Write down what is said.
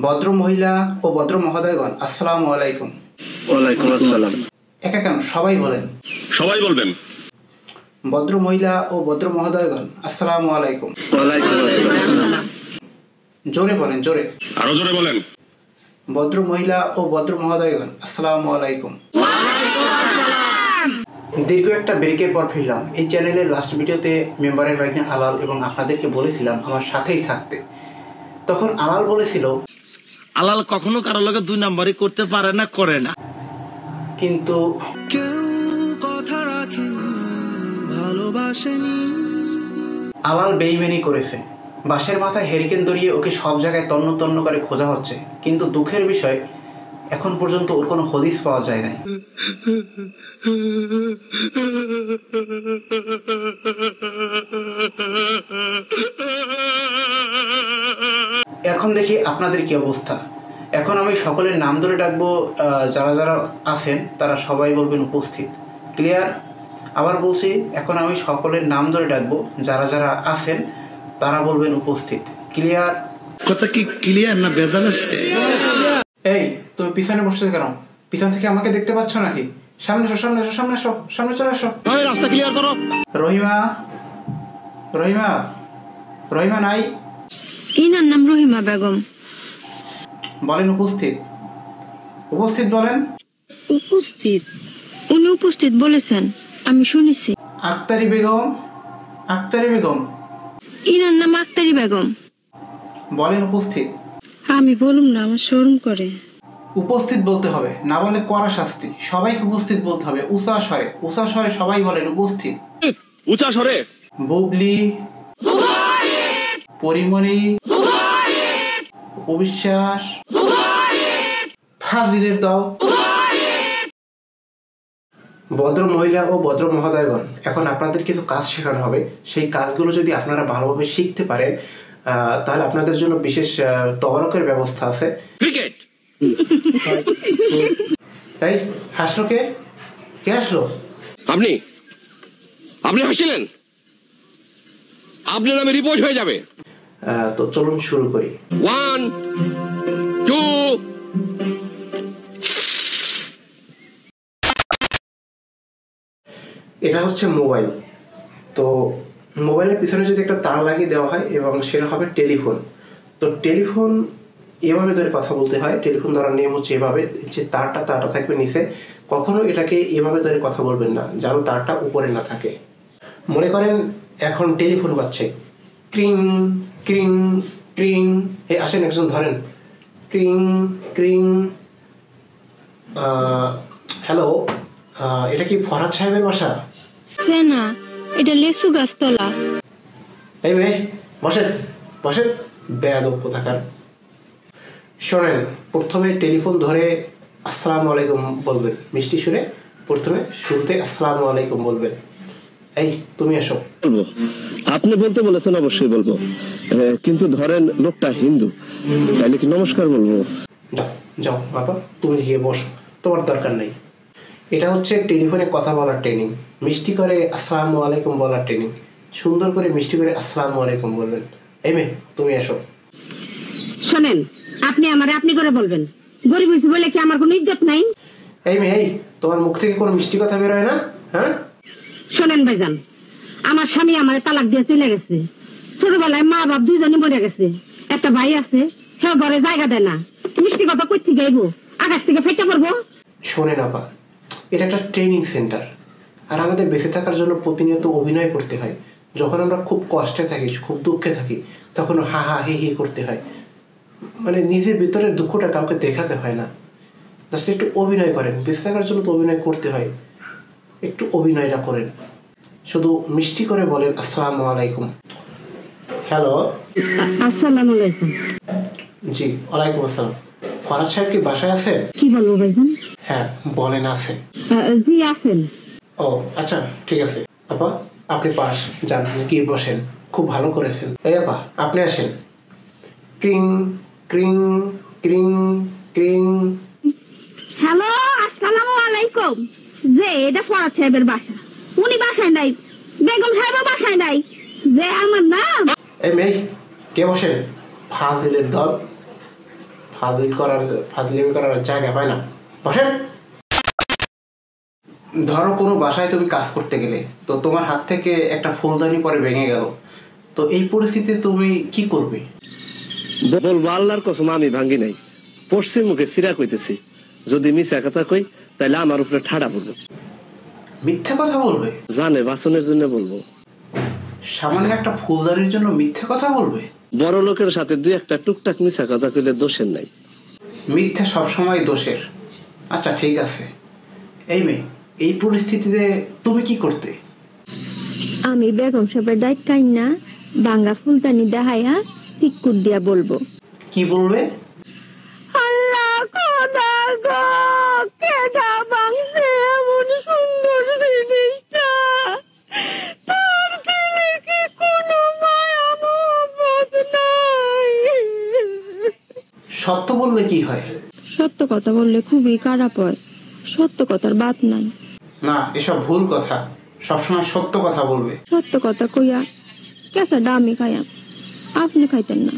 ভদ্র মহিলা ও ভদ্র মহোদয়গণ, আসসালামু আলাইকুম। ওয়ালাইকুম আসসালাম। একা কেন, সবাই বলেন। সবাই বলবেন। ভদ্র মহিলা ও ভদ্র মহোদয়গণ, আসসালামু আলাইকুম। ওয়ালাইকুম আসসালাম। জোরে বলেন, জোরে। আরো জোরে বলেন। ভদ্র মহিলা ও ভদ্র মহোদয়গণ, আসসালামু আলাইকুম। দীর্ঘ একটা ব্রেকের পর ফিরলাম। এই চ্যানেলের লাস্ট ভিডিওতে মেম্বারের বাইক আলাল এবং আপনাদেরকে বলেছিলাম আমার সাথেই থাকতে। তখন আলাল বলেছিল, আলাল কখনো কারো লগে দুই নাম্বারই করতে পারে না, করে না। কিন্তু আলাল বেইমানি করেছে। বাঁশের মাথায় হেরিকেন ধরিয়ে ওকে সব জায়গায় তন্ন তন্ন করে খোঁজা হচ্ছে, কিন্তু দুঃখের বিষয় এখন পর্যন্ত ওর কোনো হদিস পাওয়া যায় নাই। এখন দেখি আপনাদের কি অবস্থা। এখন আমি সকলের নাম ধরে ডাকবো, যারা যারা আছেন তারা সবাই বলবেন উপস্থিত। ক্লিয়ার? আবার বলছি, এখন আমি সকলের নাম ধরে ডাকবো, যারা যারা আছেন তারা বলবেন উপস্থিত। ক্লিয়ার? কথা কি ক্লিয়ার না ভেজাল আছে? এই, তুমি পিছনে বসছো কেন? পিছন থেকে আমাকে দেখতে পাচ্ছ নাকি? সামনে এসো, সামনে এসো, সামনে এসো, সামনে চলে এসো। রাস্তা ক্লিয়ার করো। রহিমা, রহিমা, রহিমা নাই? ইনার নাম রহিমা বেগম। বলেন উপস্থিত। উপস্থিত বলেন। উপস্থিত? উনি উপস্থিত বলেছেন, আমি শুনেছি। আক্তারি বেগম, আক্তারি বেগম। ইনার নাম আক্তারি বেগম। বলেন উপস্থিত। আমি বলুম না, আমার শরম করে। উপস্থিত বলতে হবে, না বলে কড়া শাস্তি। সবাইকে উপস্থিত বলতে হবে, উঁচা স্বরে, উঁচা স্বরে সবাই বলেন উপস্থিত। উঁচা স্বরে। বুবলি, পরিমণি, অবিশ্বাস, ফাজিলের দল। ভদ্র মহিলা ও ভদ্র মহোদয়গণ, এখন আপনাদের কিছু কাজ শেখানো হবে। সেই কাজগুলো যদি আপনারা ভালোভাবে শিখতে পারেন তাহলে আপনাদের জন্য বিশেষ তহরকের ব্যবস্থা আছে। ক্রিকেট। এই হাসলো কে? কে হাসলো? আপনি আপনি হাসছিলেন, আপনার নামে রিপোর্ট হয়ে যাবে। তো চলুন শুরু করি। 1 2। এটা হচ্ছে মোবাইল। তো মোবাইলের পিছনে যদি একটা তার লাগিয়ে দেওয়া হয় এবং সেটা হবে টেলিফোন। তো টেলিফোন এভাবে ধরে কথা বলতে হয়। টেলিফোন ধরার নিয়ম হচ্ছে এভাবে, যে তারটা থাকবে নিচে। কখনো এটাকে এভাবে ধরে কথা বলবেন না, যেন তারটা উপরে না থাকে। মনে করেন এখন টেলিফোন বাজছে, ক্রিং ক্রিং ক্রিং। এই আসেন একজন ধরেন, ক্রিং ক্রিং। হ্যালো, এটা কি ফরহাদ সাহেবের বাসা? না, এটা লেসু গাছতলা। এই ভাই বসেন, বসেন। বেয়াদব কোথাকার। শোনেন, প্রথমে টেলিফোন ধরে আসসালামু আলাইকুম বলবেন মিষ্টি সুরে। প্রথমে শুরুতে আসসালামু আলাইকুম বলবেন। এই তুমি এসো। বলবো, আপনি বলতে বলেছেন, অবশ্যই বলবো, কিন্তু ধরেন লোকটা হিন্দু, তাইলে কি নমস্কার বলবো? যাও যাও বাবা, তুমি গিয়ে বসো, তোমার দরকার নেই। এটা হচ্ছে টেলিফোনে কথা বলার ট্রেনিং। মিষ্টি করে আসসালামু আলাইকুম বলার ট্রেনিং। সুন্দর করে মিষ্টি করে আসসালামু আলাইকুম বলবেন। এই মেয়ে তুমি এসো। শোনেন, আপনি আমারে আপনি করে বলবেন। গরিব হইছি বলে কি আমার কোনো ইজ্জত নাই? এই মেয়ে, এই তোমার মুখ থেকে কোনো মিষ্টি কথা বের হয় না? হ্যাঁ শোনেন ভাইজান, আমার স্বামী আমারে তালাক দিয়ে চলে গেছে। ছোটবেলায় মা বাপ দুইজনে মরে গেছে। একটা ভাই আছে, হ্যাঁ ঘরে জায়গা দেয় না। মিষ্টি কথা কই থেকে গাইবো? আকাশ থেকে ফেটে পড়বো? শোনেন আপা, এটা একটা ট্রেনিং সেন্টার। আর আমাদের বেঁচে থাকার জন্য প্রতিনিয়ত অভিনয় করতে হয়। যখন আমরা খুব কষ্টে থাকি, খুব দুঃখে থাকি, তখন হা হা হি হি করতে হয়। মানে নিজের ভিতরের দুঃখটা কাউকে দেখাতে হয় না, জাস্ট একটু অভিনয় করেন। বেঁচে থাকার জন্য তো অভিনয় করতে হয়, একটু অভিনয়টা করেন। শুধু মিষ্টি করে বলেন আসসালামু আলাইকুম। হ্যালো, আসসালামু আলাইকুম। জি ওয়ালাইকুম আসসালাম। ফরহাদ সাহেব কি বাসায় আছে? কি বলবো ভাইজান? হ্যাঁ বলেন আছে। জি আছেন। ও আচ্ছা, ঠিক আছে। আপা আপনি পাশ যান, কি বসেন, খুব ভালো করেছেন। এই আপা আপনি আসেন। ক্রিং ক্রিং ক্রিং ক্রিং। হ্যালো, আসসালামু আলাইকুম। যে এটা ফরহাদ সাহেবের বাসা, উনি বাসায় নাই। বেগম সাহেব বাসায় নাই। যে আমার নাম। এই মেয়ে কে বসেন? ফাজিলের দল, ফাজলিমি করার জায়গা পায় না। বসেন। ধরো কোনো বাসায় তুমি কাজ করতে গেলে, তো তোমার হাত থেকে একটা ফুলদানি পরে ভেঙে গেল, তো এই পরিস্থিতিতে তুমি কি করবে? বলবো আল্লাহর কসম আমি ভাঙ্গি নাই, পশ্চিম মুখে ফিরা কইতেছি। যদি মিছা কথা কই তাহলে আমার উপরে ঠাড়া পড়বো। মিথ্যা কথা বলবে? জানে বাঁচনের জন্য বলবো। সামান্য একটা ফুলদানির জন্য মিথ্যা কথা বলবে? বড় লোকের সাথে দুই একটা টুকটাক মিছা কথা কইলে দোষের নাই। মিথ্যা সবসময় দোষের। আচ্ছা ঠিক আছে, এই মেয়ে, এই পরিস্থিতিতে তুমি কি করতে? আমি বেগম সাহেবের ডাইক কাইন্না বাঙ্গা ফুলদানি দেখাইয়া সিকুর দিয়া বলবো, কি বলবে? আল্লাহ খোদা গো, কেডা বাংছে এমন সুন্দর জিনিসটা, তার দিলে কি কোনো মায়া মোহব্বত নাই? সত্য বললে কি হয়? সত্য কথা বললে খুবই খারাপ হয়, সত্য কথার বাত নাই। না, এসব ভুল কথা। সবসময় সত্য কথা বলবে। সত্য কথা কইয়া কেঁচা ডামি খাইয়া আপনি খাইতেন না।